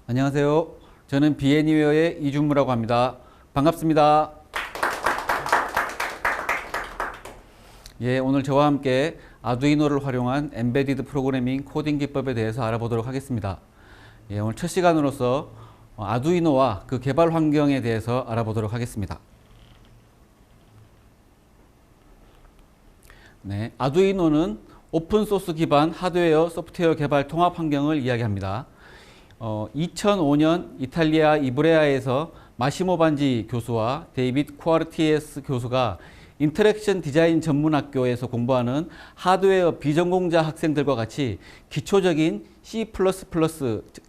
안녕하세요. 저는 비애니웨어의 이준무라고 합니다. 반갑습니다. 오늘 저와 함께 아두이노를 활용한 엔베디드 프로그래밍 코딩 기법에 대해서 알아보도록 하겠습니다. 오늘 첫 시간으로서 아두이노와 그 개발 환경에 대해서 알아보도록 하겠습니다. 아두이노는 오픈소스 기반 하드웨어, 소프트웨어 개발 통합 환경을 이야기합니다. 2005년 이탈리아 이브레아에서 마시모 반지 교수와 데이빗 쿠아르티에스 교수가 인터랙션 디자인 전문학교에서 공부하는 하드웨어 비전공자 학생들과 같이 기초적인 C++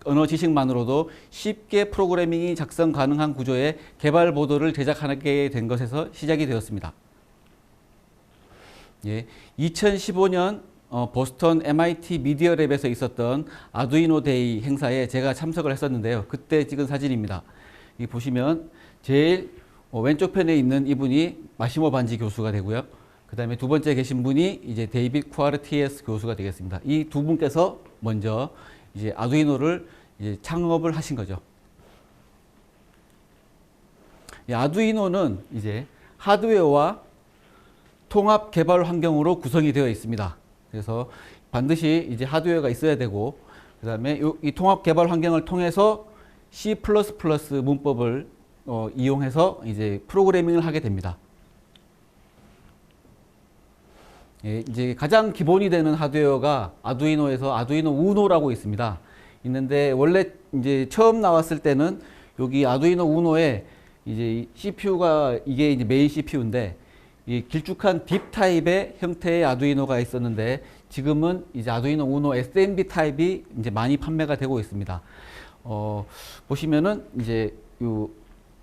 언어 지식만으로도 쉽게 프로그래밍이 작성 가능한 구조의 개발 보드를 제작하게 된 것에서 시작이 되었습니다. 2015년 보스턴 MIT 미디어 랩에서 있었던 아두이노 데이 행사에 제가 참석을 했었는데요. 그때 찍은 사진입니다. 이 보시면 제일 왼쪽 편에 있는 이분이 마시모 반지 교수가 되고요. 그 다음에 두 번째 계신 분이 이제 데이빗 쿠아르티에스 교수가 되겠습니다. 이 두 분께서 먼저 이제 아두이노를 이제 창업을 하신 거죠. 이 아두이노는 이제 하드웨어와 통합 개발 환경으로 구성이 되어 있습니다. 그래서 반드시 이제 하드웨어가 있어야 되고, 그 다음에 이 통합 개발 환경을 통해서 C++ 문법을 이용해서 이제 프로그래밍을 하게 됩니다. 이제 가장 기본이 되는 하드웨어가 아두이노에서 아두이노 우노라고 있는데 원래 이제 처음 나왔을 때는 여기 아두이노 우노에 이제 CPU가 이게 이제 메인 CPU인데 이 길쭉한 딥 타입의 형태의 아두이노가 있었는데 지금은 이제 아두이노 우노 SMB 타입이 이제 많이 판매가 되고 있습니다. 보시면은 이제 요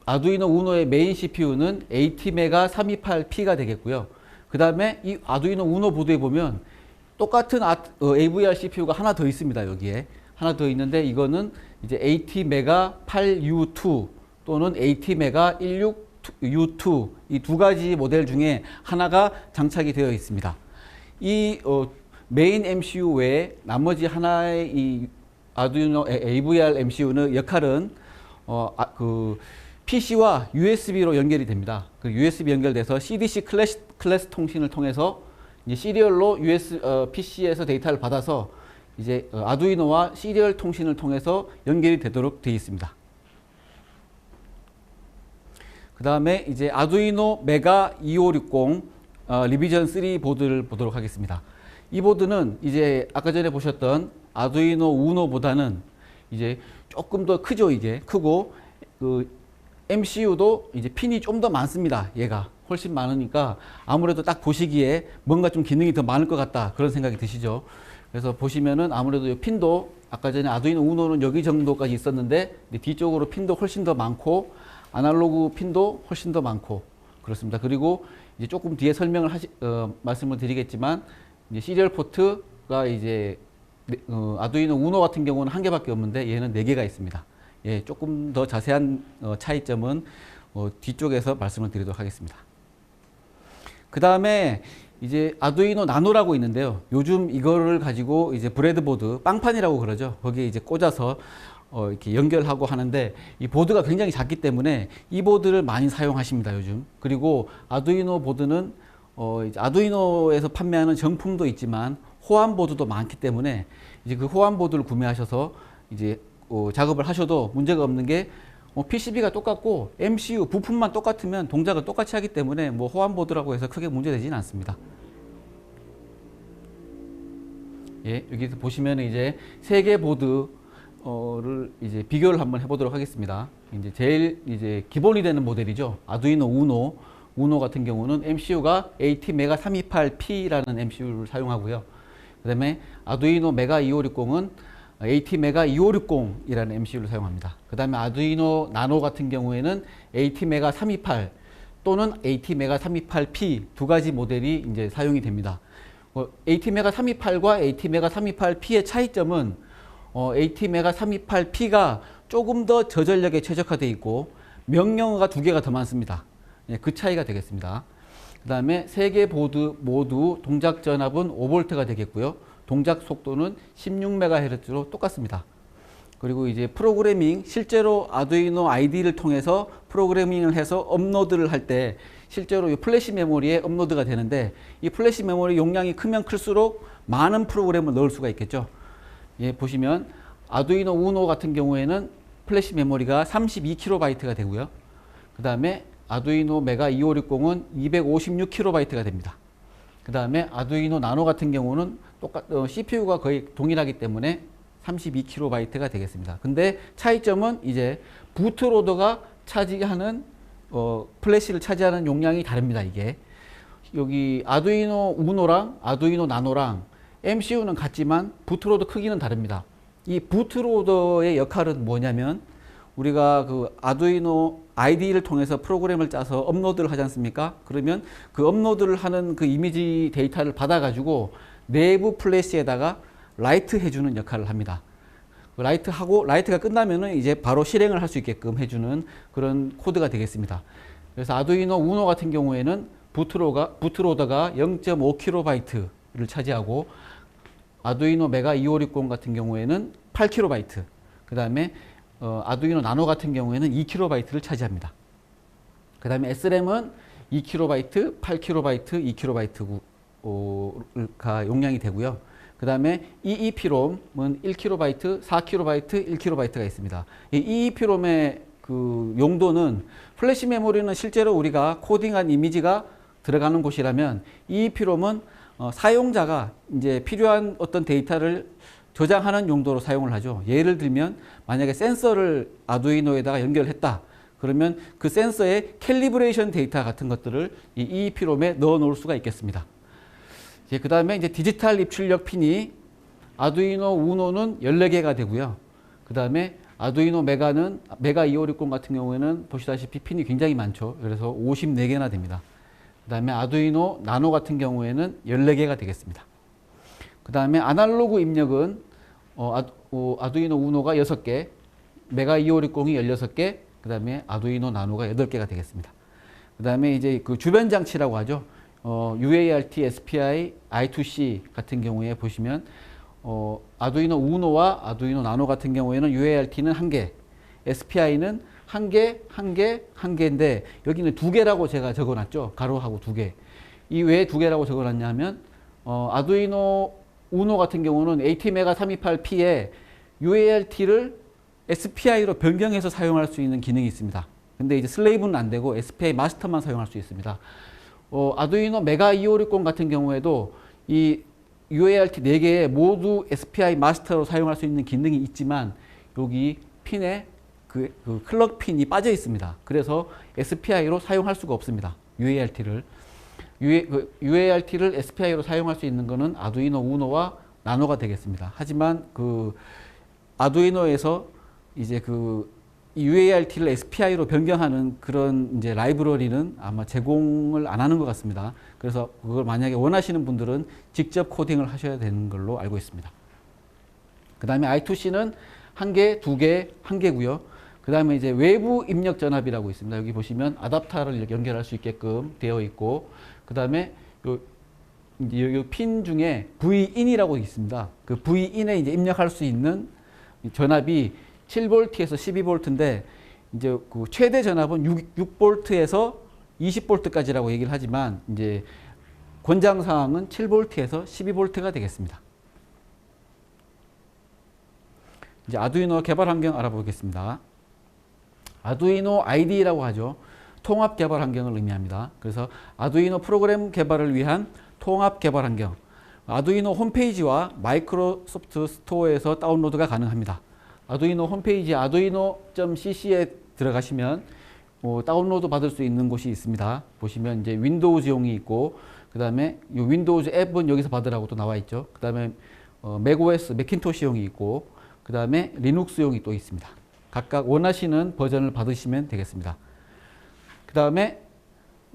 아두이노 우노의 메인 CPU는 ATmega 328P가 되겠고요. 그 다음에 이 아두이노 우노 보드에 보면 똑같은 AVR CPU가 하나 더 있습니다. 여기에 하나 더 있는데 이거는 이제 ATmega 8U2 또는 ATmega 16U2 이 두 가지 모델 중에 하나가 장착이 되어 있습니다. 이 메인 MCU 외에 나머지 하나의 이 아두이노 AVR MCU는 역할은 PC와 USB로 연결이 됩니다. 그 USB 연결돼서 CDC 클래스 통신을 통해서 이제 시리얼로 PC에서 데이터를 받아서 이제 아두이노와 시리얼 통신을 통해서 연결이 되도록 되어 있습니다. 그 다음에 이제 아두이노 메가 2560 리비전 3 보드를 보도록 하겠습니다. 이 보드는 이제 아까 전에 보셨던 아두이노 우노보다는 이제 조금 더 크죠. 이게 크고 그 MCU도 이제 핀이 좀 더 많습니다. 얘가 훨씬 많으니까 아무래도 딱 보시기에 뭔가 좀 기능이 더 많을 것 같다 그런 생각이 드시죠. 그래서 보시면은 아무래도 이 핀도 아까 전에 아두이노 우노는 여기 정도까지 있었는데 뒤쪽으로 핀도 훨씬 더 많고 아날로그 핀도 훨씬 더 많고 그렇습니다. 그리고 이제 조금 뒤에 설명을 말씀을 드리겠지만 이제 시리얼 포트가 이제 아두이노 우노 같은 경우는 한 개밖에 없는데 얘는 네 개가 있습니다. 조금 더 자세한 차이점은 뒤쪽에서 말씀을 드리도록 하겠습니다. 그 다음에 이제 아두이노 나노라고 있는데요. 요즘 이거를 가지고 이제 브레드보드, 빵판이라고 그러죠. 거기에 이제 꽂아서 이렇게 연결하고 하는데 이 보드가 굉장히 작기 때문에 이 보드를 많이 사용하십니다, 요즘. 그리고 아두이노 보드는 이제 아두이노에서 판매하는 정품도 있지만 호환 보드도 많기 때문에 이제 그 호환 보드를 구매하셔서 이제 작업을 하셔도 문제가 없는 게 PCB가 똑같고 MCU 부품만 똑같으면 동작을 똑같이 하기 때문에 뭐 호환 보드라고 해서 크게 문제되지는 않습니다. 여기서 보시면 이제 세 개 보드를 이제 비교를 한번 해보도록 하겠습니다. 이제 제일 이제 기본이 되는 모델이죠. 아두이노 우노 같은 경우는 MCU가 ATmega 328P라는 MCU를 사용하고요. 그 다음에 아두이노 메가 2560은 ATmega 2560이라는 MCU를 사용합니다. 그 다음에 아두이노 나노 같은 경우에는 ATmega 328 또는 ATmega 328P 두 가지 모델이 이제 사용이 됩니다. ATmega 328과 ATmega 328P의 차이점은 ATmega 328P가 조금 더 저전력에 최적화되어 있고 명령어가 두 개가 더 많습니다. 그 차이가 되겠습니다. 그 다음에 세 개 보드 모두 동작 전압은 5V가 되겠고요. 동작 속도는 16MHz로 똑같습니다. 그리고 이제 프로그래밍, 실제로 아두이노 ID를 통해서 프로그래밍을 해서 업로드를 할 때 실제로 이 플래시 메모리에 업로드가 되는데, 이 플래시 메모리 용량이 크면 클수록 많은 프로그램을 넣을 수가 있겠죠. 예, 보시면 아두이노 우노 같은 경우에는 플래시 메모리가 32KB가 되고요. 그 다음에 아두이노 메가 2560은 256KB가 됩니다. 그 다음에 아두이노 나노 같은 경우는 CPU가 거의 동일하기 때문에 32KB가 되겠습니다. 근데 차이점은 이제 부트로더가 차지하는 플래시를 차지하는 용량이 다릅니다. 이게 여기 아두이노 우노랑 아두이노 나노랑 MCU는 같지만 부트로더 크기는 다릅니다. 이 부트로더의 역할은 뭐냐면, 우리가 그 아두이노 ID를 통해서 프로그램을 짜서 업로드를 하지 않습니까? 그러면 그 업로드를 하는 그 이미지 데이터를 받아가지고 내부 플래시에다가 라이트 해주는 역할을 합니다. 라이트가 끝나면은 이제 바로 실행을 할 수 있게끔 해주는 그런 코드가 되겠습니다. 그래서 아두이노 우노 같은 경우에는 부트로더가 0.5KB를 차지하고, 아두이노 메가 2560 같은 경우에는 8KB, 그 다음에 아두이노 나노 같은 경우에는 2KB를 차지합니다. 그 다음에 SRAM은 2KB, 8KB, 2KB가 용량이 되고요. 그 다음에 EEPROM은 1KB, 4KB, 1KB가 있습니다. 이 EEPROM의 그 용도는, 플래시 메모리는 실제로 우리가 코딩한 이미지가 들어가는 곳이라면, EEPROM은 사용자가 이제 필요한 어떤 데이터를 저장하는 용도로 사용을 하죠. 예를 들면 만약에 센서를 아두이노에다가 연결했다. 그러면 그 센서의 캘리브레이션 데이터 같은 것들을 이 EEPROM에 넣어 놓을 수가 있겠습니다. 그 다음에 이제 디지털 입출력 핀이 아두이노 우노는 14개가 되고요. 그 다음에 아두이노 메가 2560 같은 경우에는 보시다시피 핀이 굉장히 많죠. 그래서 54개나 됩니다. 그 다음에 아두이노 나노 같은 경우에는 14개가 되겠습니다. 그 다음에 아날로그 입력은 아두이노 우노가 6개, 메가 2560이 16개, 그 다음에 아두이노 나노가 8개가 되겠습니다. 그 다음에 이제 그 주변 장치라고 하죠. UART, SPI, I2C 같은 경우에 보시면 아두이노 우노와 아두이노 나노 같은 경우에는 UART는 1개, SPI는 1개, 1개, 1개인데 여기는 2개라고 제가 적어놨죠. 가로하고 2개. 이 왜 2개라고 적어놨냐면 아두이노 우노 같은 경우는 ATmega328P에 UART를 SPI로 변경해서 사용할 수 있는 기능이 있습니다. 근데 이제 슬레이브는 안 되고 SPI 마스터만 사용할 수 있습니다. 아두이노 메가 2560 같은 경우에도 이 UART 4개에 모두 SPI 마스터로 사용할 수 있는 기능이 있지만, 여기 핀에 그 클럭 핀이 빠져 있습니다. 그래서 SPI로 사용할 수가 없습니다. UART를 SPI로 사용할 수 있는 것은 아두이노 우노와 나노가 되겠습니다. 하지만 그 아두이노에서 이제 그 UART를 SPI로 변경하는 그런 이제 라이브러리는 아마 제공을 안 하는 것 같습니다. 그래서 그걸 만약에 원하시는 분들은 직접 코딩을 하셔야 되는 걸로 알고 있습니다. 그 다음에 I2C는 1개, 2개, 1개고요. 그 다음에 이제 외부 입력 전압이라고 있습니다. 여기 보시면 아답터를 연결할 수 있게끔 되어 있고, 그 다음에 요 핀 중에 V인이라고 있습니다. 그 V인에 이제 입력할 수 있는 전압이 7V에서 12V인데, 이제 그 최대 전압은 6V에서 20V까지라고 얘기를 하지만, 이제 권장 사항은 7V에서 12V가 되겠습니다. 이제 아두이노 개발 환경 알아보겠습니다. 아두이노 IDE라고 하죠. 통합 개발 환경을 의미합니다. 그래서 아두이노 프로그램 개발을 위한 통합 개발 환경. 아두이노 홈페이지와 마이크로소프트 스토어에서 다운로드가 가능합니다. 아두이노 홈페이지 arduino.cc에 들어가시면 다운로드 받을 수 있는 곳이 있습니다. 보시면 이제 윈도우즈용이 있고, 그 다음에 이 윈도우즈 앱은 여기서 받으라고 또 나와 있죠. 그 다음에 맥OS, 맥킨토시용이 있고, 그 다음에 리눅스용이 또 있습니다. 각각 원하시는 버전을 받으시면 되겠습니다. 그 다음에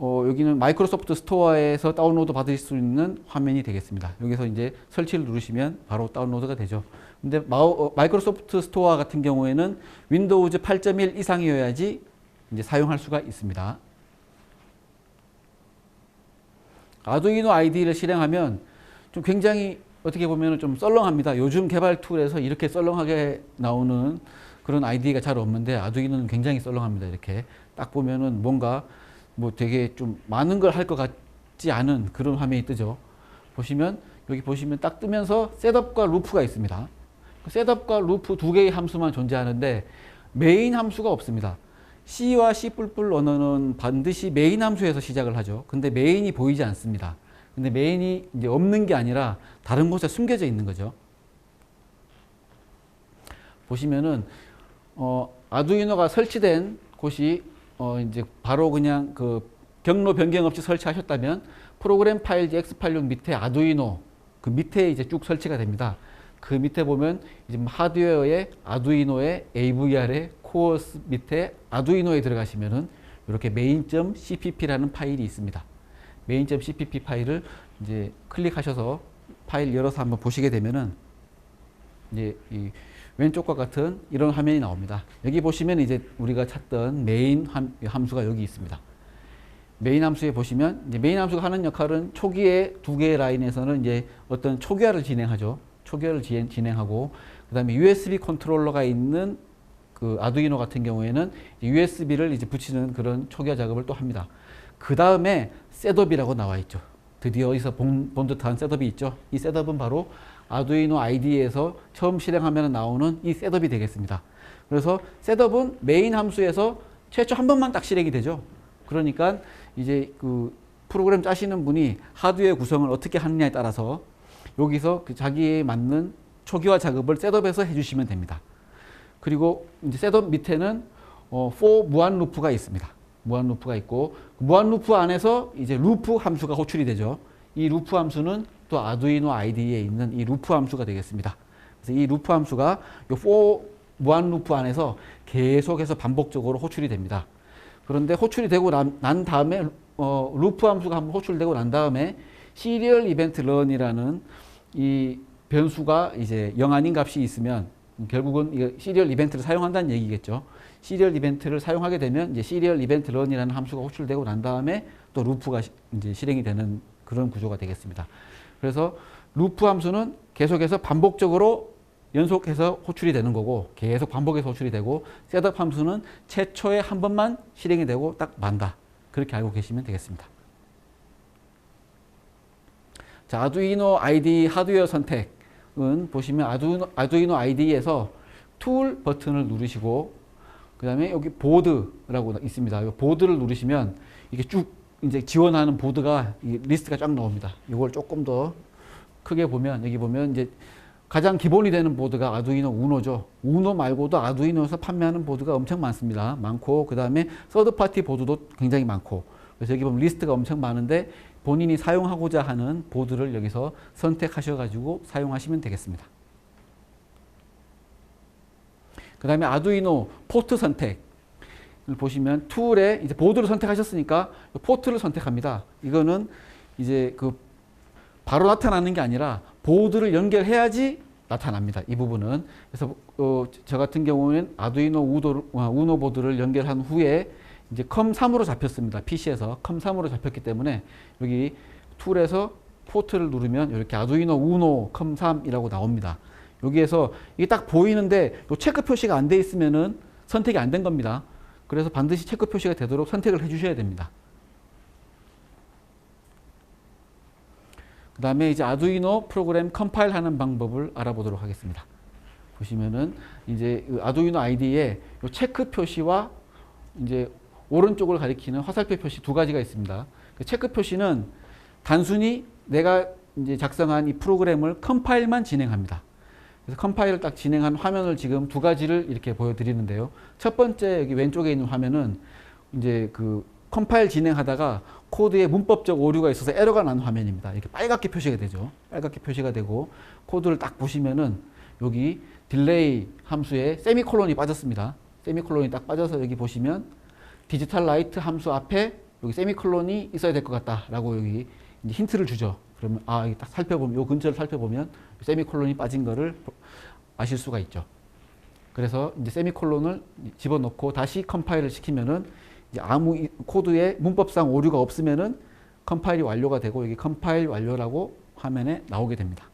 여기는 마이크로소프트 스토어에서 다운로드 받을 수 있는 화면이 되겠습니다. 여기서 이제 설치를 누르시면 바로 다운로드가 되죠. 근데 마이크로소프트 스토어 같은 경우에는 윈도우즈 8.1 이상이어야지 이제 사용할 수가 있습니다. 아두이노 IDE를 실행하면 좀 굉장히 어떻게 보면 좀 썰렁합니다. 요즘 개발 툴에서 이렇게 썰렁하게 나오는 그런 아이디가 잘 없는데 아두이노는 굉장히 썰렁합니다. 이렇게 딱 보면은 뭔가 뭐 되게 좀 많은 걸 할 것 같지 않은 그런 화면이 뜨죠. 보시면 여기 보시면 딱 뜨면서 셋업과 루프가 있습니다. 셋업과 루프 두 개의 함수만 존재하는데 메인 함수가 없습니다. C와 C++ 언어는 반드시 메인 함수에서 시작을 하죠. 근데 메인이 보이지 않습니다. 근데 메인이 이제 없는 게 아니라 다른 곳에 숨겨져 있는 거죠. 보시면은 아두이노가 설치된 곳이 이제 바로 그냥 그 경로 변경 없이 설치하셨다면 프로그램 파일지 X86 밑에 아두이노 그 밑에 이제 쭉 설치가 됩니다. 그 밑에 보면 이제 하드웨어의 아두이노의 AVR의 코어 밑에 아두이노에 들어가시면은 이렇게 main.cpp라는 파일이 있습니다. main.cpp 파일을 이제 클릭하셔서 파일 열어서 한번 보시게 되면은 이제 이 왼쪽과 같은 이런 화면이 나옵니다. 여기 보시면 이제 우리가 찾던 메인 함수가 여기 있습니다. 메인 함수에 보시면 이제 메인 함수가 하는 역할은 초기에 두 개의 라인에서는 이제 어떤 초기화를 진행하죠. 초기화를 진행하고 그다음에 USB 컨트롤러가 있는 그 아두이노 같은 경우에는 USB를 이제 붙이는 그런 초기화 작업을 또 합니다. 그 다음에 셋업이라고 나와 있죠. 드디어 어디서 본 듯한 셋업이 있죠. 이 셋업은 바로 아두이노 IDE에서 처음 실행하면 나오는 이 셋업이 되겠습니다. 그래서 셋업은 메인 함수에서 최초 한 번만 딱 실행이 되죠. 그러니까 이제 그 프로그램 짜시는 분이 하드웨어 구성을 어떻게 하느냐에 따라서 여기서 그 자기에 맞는 초기화 작업을 셋업해서 해주시면 됩니다. 그리고 이제 셋업 밑에는 for 무한 루프가 있습니다. 무한 루프가 있고 무한 루프 안에서 이제 루프 함수가 호출이 되죠. 이 루프 함수는 또 아두이노 IDE에 있는 이 루프 함수가 되겠습니다. 그래서 이 루프 함수가 이 for 무한 루프 안에서 계속해서 반복적으로 호출이 됩니다. 그런데 호출이 되고 난 다음에 루프 함수가 한번 호출되고 난 다음에 시리얼 이벤트 런이라는 이 변수가 이제 0 아닌 값이 있으면 결국은 이 시리얼 이벤트를 사용한다는 얘기겠죠. 시리얼 이벤트를 사용하게 되면 이제 시리얼 이벤트 런이라는 함수가 호출되고 난 다음에 또 루프가 이제 실행이 되는 그런 구조가 되겠습니다. 그래서 루프 함수는 계속해서 반복적으로 연속해서 호출이 되는 거고 계속 반복해서 호출이 되고 셋업 함수는 최초에 한 번만 실행이 되고 딱 만다. 그렇게 알고 계시면 되겠습니다. 자, 아두이노 IDE 하드웨어 선택은 보시면 아두이노 IDE에서 툴 버튼을 누르시고 그 다음에 여기 보드라고 있습니다. 보드를 누르시면 이게 쭉 이제 지원하는 보드가 리스트가 쫙 나옵니다. 이걸 조금 더 크게 보면 여기 보면 이제 가장 기본이 되는 보드가 아두이노 우노죠. 우노 말고도 아두이노에서 판매하는 보드가 엄청 많습니다. 많고 그 다음에 서드 파티 보드도 굉장히 많고 그래서 여기 보면 리스트가 엄청 많은데 본인이 사용하고자 하는 보드를 여기서 선택하셔가지고 사용하시면 되겠습니다. 그 다음에 아두이노 포트 선택을 보시면 툴에 이제 보드를 선택하셨으니까 포트를 선택합니다. 이거는 이제 그 바로 나타나는 게 아니라 보드를 연결해야지 나타납니다. 이 부분은. 그래서 저 같은 경우는 아두이노 우노 보드를 연결한 후에 이제 컴3으로 잡혔습니다. PC에서 컴3으로 잡혔기 때문에 여기 툴에서 포트를 누르면 이렇게 아두이노 우노 컴3이라고 나옵니다. 여기에서 이게 딱 보이는데 요 체크 표시가 안 돼 있으면은 선택이 안 된 겁니다. 그래서 반드시 체크 표시가 되도록 선택을 해 주셔야 됩니다. 그 다음에 이제 아두이노 프로그램 컴파일 하는 방법을 알아보도록 하겠습니다. 보시면은 이제 아두이노 IDE에 요 체크 표시와 이제 오른쪽을 가리키는 화살표 표시 두 가지가 있습니다. 그 체크 표시는 단순히 내가 이제 작성한 이 프로그램을 컴파일만 진행합니다. 그래서 컴파일을 딱 진행한 화면을 지금 두 가지를 이렇게 보여드리는데요. 첫 번째 여기 왼쪽에 있는 화면은 이제 그 컴파일 진행하다가 코드에 문법적 오류가 있어서 에러가 난 화면입니다. 이렇게 빨갛게 표시가 되죠. 빨갛게 표시가 되고 코드를 딱 보시면은 여기 딜레이 함수에 세미콜론이 빠졌습니다. 세미콜론이 딱 빠져서 여기 보시면 디지털 라이트 함수 앞에 여기 세미콜론이 있어야 될 것 같다라고 여기 이제 힌트를 주죠. 그러면 여기 딱 살펴보면 요 근처를 살펴보면 세미콜론이 빠진 거를 아실 수가 있죠. 그래서 이제 세미콜론을 집어넣고 다시 컴파일을 시키면은 이제 아무 코드에 문법상 오류가 없으면은 컴파일이 완료가 되고 여기 컴파일 완료라고 화면에 나오게 됩니다.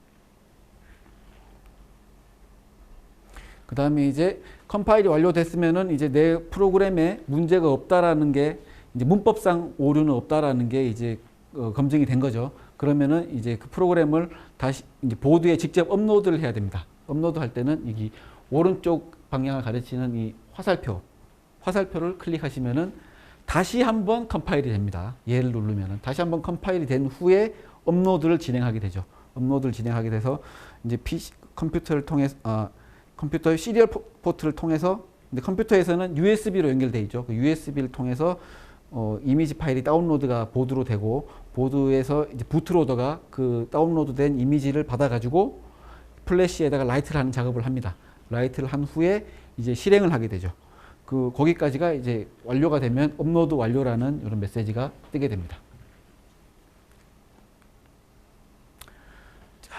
그 다음에 이제 컴파일이 완료됐으면은 이제 내 프로그램에 문제가 없다라는 게 이제 문법상 오류는 없다라는 게 이제 검증이 된 거죠. 그러면은 이제 그 프로그램을 다시 이제 보드에 직접 업로드를 해야 됩니다. 업로드 할 때는 여기 오른쪽 방향을 가리치는 이 화살표를 클릭하시면은 다시 한번 컴파일이 됩니다. 얘를 누르면은 다시 한번 컴파일이 된 후에 업로드를 진행하게 되죠. 업로드를 진행하게 돼서 이제 PC 컴퓨터를 통해서 컴퓨터의 시리얼 포트를 통해서 근데 컴퓨터에서는 USB로 연결되어 있죠. 그 USB를 통해서 이미지 파일이 다운로드가 보드로 되고 보드에서 이제 부트로더가 그 다운로드된 이미지를 받아가지고 플래시에다가 라이트를 하는 작업을 합니다. 라이트를 한 후에 이제 실행을 하게 되죠. 거기까지가 이제 완료가 되면 업로드 완료라는 이런 메시지가 뜨게 됩니다. 자,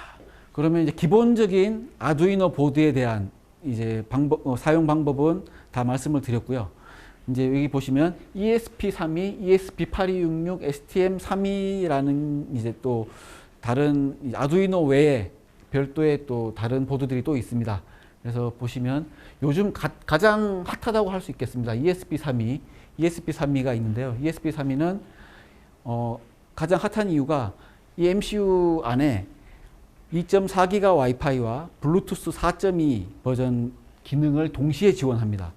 그러면 이제 기본적인 아두이노 보드에 대한 이제 사용 방법은 다 말씀을 드렸고요. 이제 여기 보시면 ESP32, ESP8266, STM32라는 이제 또 다른 아두이노 외에 별도의 또 다른 보드들이 또 있습니다. 그래서 보시면 요즘 가장 핫하다고 할 수 있겠습니다. ESP32가 있는데요. ESP32는 가장 핫한 이유가 이 MCU 안에 2.4기가 와이파이와 블루투스 4.2 버전 기능을 동시에 지원합니다.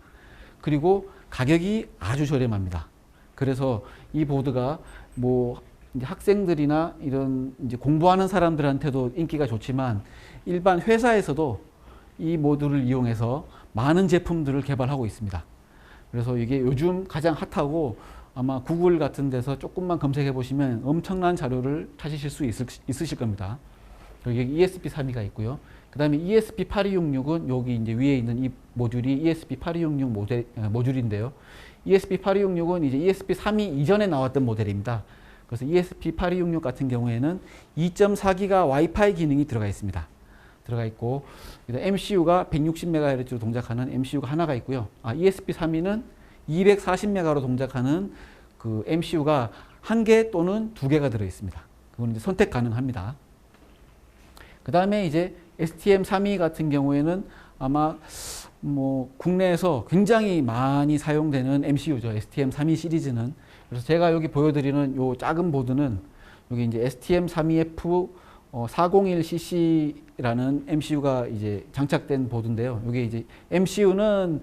그리고 가격이 아주 저렴합니다. 그래서 이 보드가 뭐 이제 학생들이나 이런 이제 공부하는 사람들한테도 인기가 좋지만 일반 회사에서도 이 모듈을 이용해서 많은 제품들을 개발하고 있습니다. 그래서 이게 요즘 가장 핫하고 아마 구글 같은 데서 조금만 검색해 보시면 엄청난 자료를 찾으실 수 있으실 겁니다. 여기 ESP32가 있고요. 그 다음에 ESP8266은 여기 이제 위에 있는 이 모듈이 ESP8266 모듈인데요. ESP8266은 이제 ESP32 이전에 나왔던 모델입니다. 그래서 ESP8266 같은 경우에는 2.4기가 와이파이 기능이 들어가 있습니다. 들어가 있고, MCU가 160MHz로 동작하는 MCU가 하나가 있고요. ESP32는 240MHz로 동작하는 그 MCU가 한 개 또는 두 개가 들어 있습니다. 그건 이제 선택 가능합니다. 그 다음에 이제 STM32 같은 경우에는 아마 뭐 국내에서 굉장히 많이 사용되는 MCU죠. STM32 시리즈는. 그래서 제가 여기 보여드리는 요 작은 보드는 여기 이제 STM32F 401CC라는 MCU가 이제 장착된 보드인데요. 여기 이제 MCU는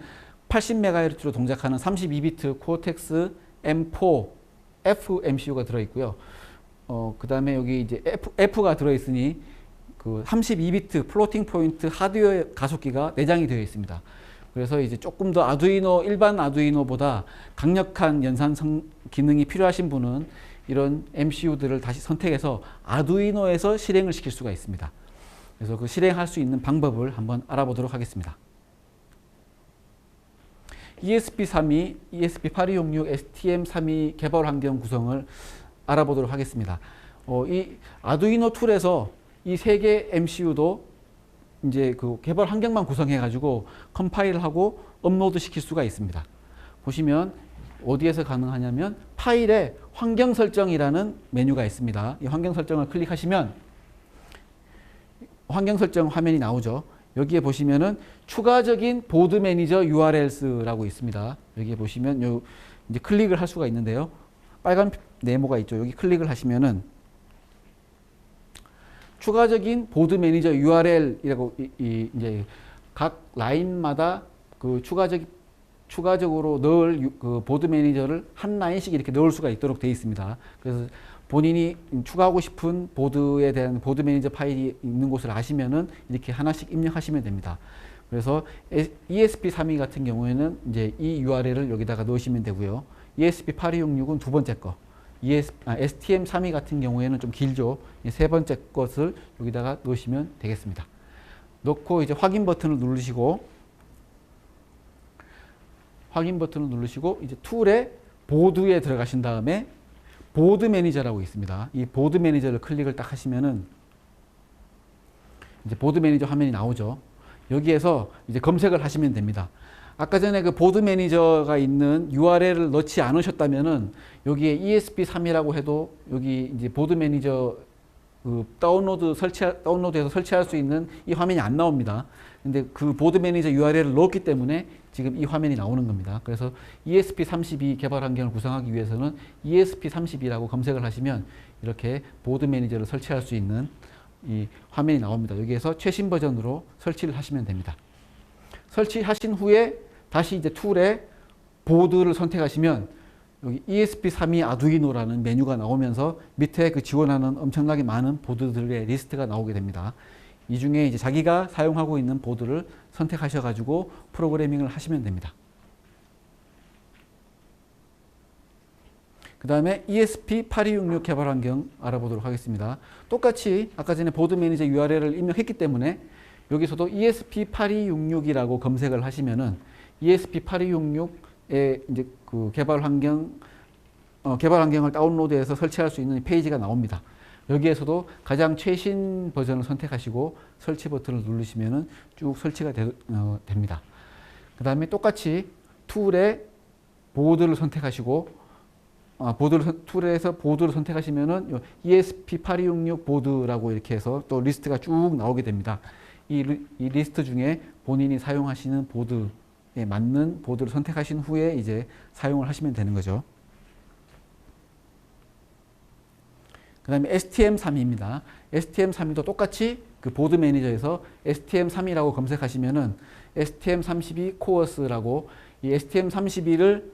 80MHz로 동작하는 32비트 코어텍스 M4 F MCU가 들어 있고요. 그 다음에 여기 이제 F가 들어 있으니 그 32비트 플로팅 포인트 하드웨어 가속기가 내장이 되어 있습니다. 그래서 이제 조금 더 일반 아두이노보다 강력한 연산 기능이 필요하신 분은 이런 MCU들을 다시 선택해서 아두이노에서 실행을 시킬 수가 있습니다. 그래서 그 실행할 수 있는 방법을 한번 알아보도록 하겠습니다. ESP32, ESP8266, STM32 개발 환경 구성을 알아보도록 하겠습니다. 이 아두이노 툴에서 이 세 개 MCU도 이제 그 개발 환경만 구성해 가지고 컴파일을 하고 업로드 시킬 수가 있습니다. 보시면 어디에서 가능하냐면 파일에 환경 설정이라는 메뉴가 있습니다. 이 환경 설정을 클릭하시면 환경 설정 화면이 나오죠. 여기에 보시면은 추가적인 보드 매니저 URLs라고 있습니다. 여기에 보시면 요 이제 클릭을 할 수가 있는데요. 빨간 네모가 있죠. 여기 클릭을 하시면은 추가적인 보드 매니저 URL이라고 이제 각 라인마다 그 추가적으로 넣을 그 보드 매니저를 한 라인씩 이렇게 넣을 수가 있도록 되어 있습니다. 그래서 본인이 추가하고 싶은 보드에 대한 보드 매니저 파일이 있는 곳을 아시면은 이렇게 하나씩 입력하시면 됩니다. 그래서 ESP32 같은 경우에는 이제 이 URL을 여기다가 넣으시면 되고요. ESP8266은 두 번째 거. STM32 같은 경우에는 좀 길죠. 세 번째 것을 여기다가 넣으시면 되겠습니다. 넣고 이제 확인 버튼을 누르시고 이제 툴에 보드에 들어가신 다음에 보드 매니저라고 있습니다. 이 보드 매니저를 클릭을 딱 하시면은 이제 보드 매니저 화면이 나오죠. 여기에서 이제 검색을 하시면 됩니다. 아까 전에 그 보드 매니저가 있는 URL을 넣지 않으셨다면은 여기에 ESP3이라고 해도 여기 이제 보드 매니저 그 다운로드해서 설치할 수 있는 이 화면이 안 나옵니다. 근데 그 보드 매니저 URL을 넣었기 때문에 지금 이 화면이 나오는 겁니다. 그래서 ESP32 개발 환경을 구성하기 위해서는 ESP32라고 검색을 하시면 이렇게 보드 매니저를 설치할 수 있는 이 화면이 나옵니다. 여기에서 최신 버전으로 설치를 하시면 됩니다. 설치하신 후에 다시 이제 툴에 보드를 선택하시면 여기 ESP32 아두이노라는 메뉴가 나오면서 밑에 그 지원하는 엄청나게 많은 보드들의 리스트가 나오게 됩니다. 이 중에 이제 자기가 사용하고 있는 보드를 선택하셔 가지고 프로그래밍을 하시면 됩니다. 그 다음에 ESP8266 개발 환경 알아보도록 하겠습니다. 똑같이 아까 전에 보드 매니저 URL을 입력했기 때문에 여기서도 ESP8266이라고 검색을 하시면은 ESP8266의 이제 그 개발 환경을 다운로드해서 설치할 수 있는 페이지가 나옵니다. 여기에서도 가장 최신 버전을 선택하시고 설치 버튼을 누르시면은 쭉 설치가 됩니다. 그 다음에 똑같이 툴에 보드를 선택하시고 툴에서 보드를 선택하시면은 ESP8266 보드라고 이렇게 해서 또 리스트가 쭉 나오게 됩니다. 이 리스트 중에 본인이 사용하시는 보드에 맞는 보드를 선택하신 후에 이제 사용을 하시면 되는 거죠. 그 다음에 STM32입니다. STM32도 똑같이 그 보드 매니저에서 STM32라고 검색하시면은 STM32 코어스라고 이 STM32를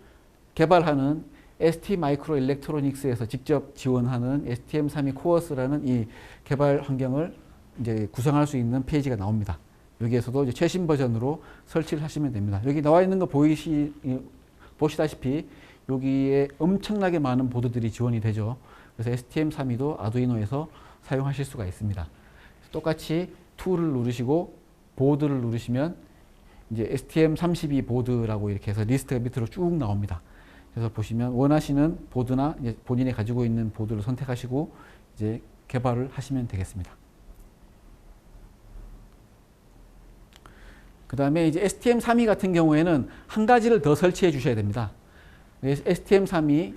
개발하는 ST 마이크로 일렉트로닉스에서 직접 지원하는 STM32 코어스라는 이 개발 환경을 이제 구성할 수 있는 페이지가 나옵니다. 여기에서도 이제 최신 버전으로 설치를 하시면 됩니다. 여기 나와 있는 거 보시다시피 여기에 엄청나게 많은 보드들이 지원이 되죠. 그래서 STM32도 아두이노에서 사용하실 수가 있습니다. 똑같이 툴을 누르시고 보드를 누르시면 이제 STM32 보드라고 이렇게 해서 리스트가 밑으로 쭉 나옵니다. 그래서 보시면 원하시는 보드나 이제 본인이 가지고 있는 보드를 선택하시고 이제 개발을 하시면 되겠습니다. 그 다음에 이제 STM32 같은 경우에는 한 가지를 더 설치해 주셔야 됩니다. STM32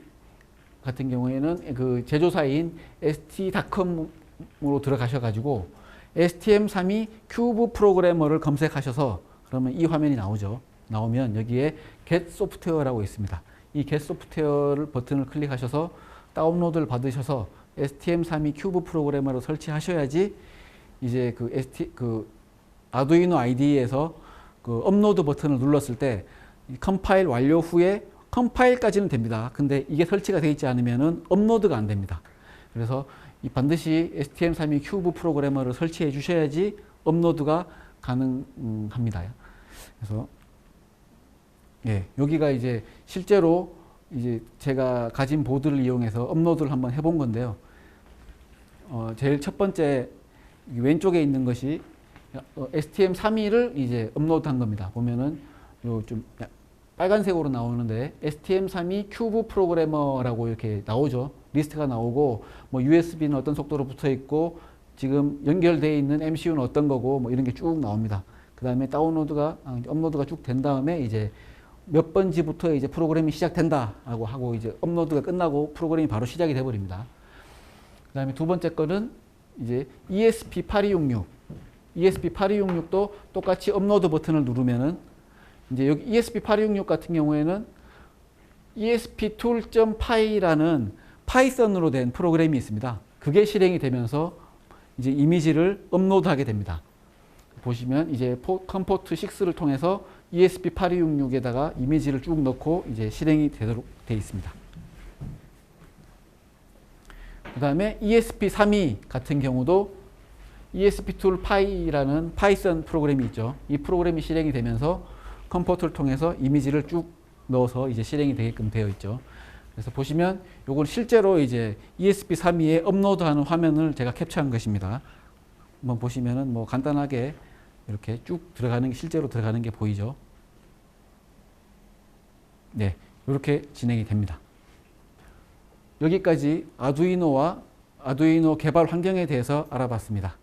같은 경우에는 그 제조사인 ST.com으로 들어가셔가지고 STM32 큐브 프로그래머를 검색하셔서 그러면 이 화면이 나오죠. 나오면 여기에 Get 소프트웨어라고 있습니다. 이 Get 소프트웨어를 버튼을 클릭하셔서 다운로드를 받으셔서 STM32 큐브 프로그래머를 설치하셔야지 이제 그 아두이노 IDE에서 그 업로드 버튼을 눌렀을 때 컴파일 완료 후에 컴파일까지는 됩니다. 근데 이게 설치가 되어 있지 않으면은 업로드가 안 됩니다. 그래서 반드시 STM32 큐브 프로그래머를 설치해 주셔야지 업로드가 가능합니다. 그래서 예, 여기가 이제 실제로 이제 제가 가진 보드를 이용해서 업로드를 한번 해본 건데요. 제일 첫 번째 왼쪽에 있는 것이 STM32를 이제 업로드한 겁니다. 보면은 요 좀 빨간색으로 나오는데 STM32 큐브 프로그래머라고 이렇게 나오죠. 리스트가 나오고 뭐 USB는 어떤 속도로 붙어 있고 지금 연결되어 있는 MCU는 어떤 거고 뭐 이런 게 쭉 나옵니다. 그 다음에 업로드가 쭉 된 다음에 이제 몇 번지부터 이제 프로그램이 시작된다라고 하고 이제 업로드가 끝나고 프로그램이 바로 시작이 돼 버립니다. 그 다음에 두 번째 거는 이제 ESP8266. ESP8266도 똑같이 업로드 버튼을 누르면은 이제 여기 ESP8266 같은 경우에는 ESPtool.py라는 파이썬으로 된 프로그램이 있습니다. 그게 실행이 되면서 이제 이미지를 업로드하게 됩니다. 보시면 이제 컴포트 6를 통해서 ESP8266에다가 이미지를 쭉 넣고 이제 실행이 되도록 되어 있습니다. 그 다음에 ESP32 같은 경우도 ESPtool.py라는 파이썬 프로그램이 있죠. 이 프로그램이 실행이 되면서 컴포트를 통해서 이미지를 쭉 넣어서 이제 실행이 되게끔 되어 있죠. 그래서 보시면 요건 실제로 이제 ESP32에 업로드하는 화면을 제가 캡처한 것입니다. 한번 보시면은 뭐 간단하게 이렇게 쭉 들어가는 게 실제로 들어가는 게 보이죠. 네, 이렇게 진행이 됩니다. 여기까지 아두이노와 아두이노 개발 환경에 대해서 알아봤습니다.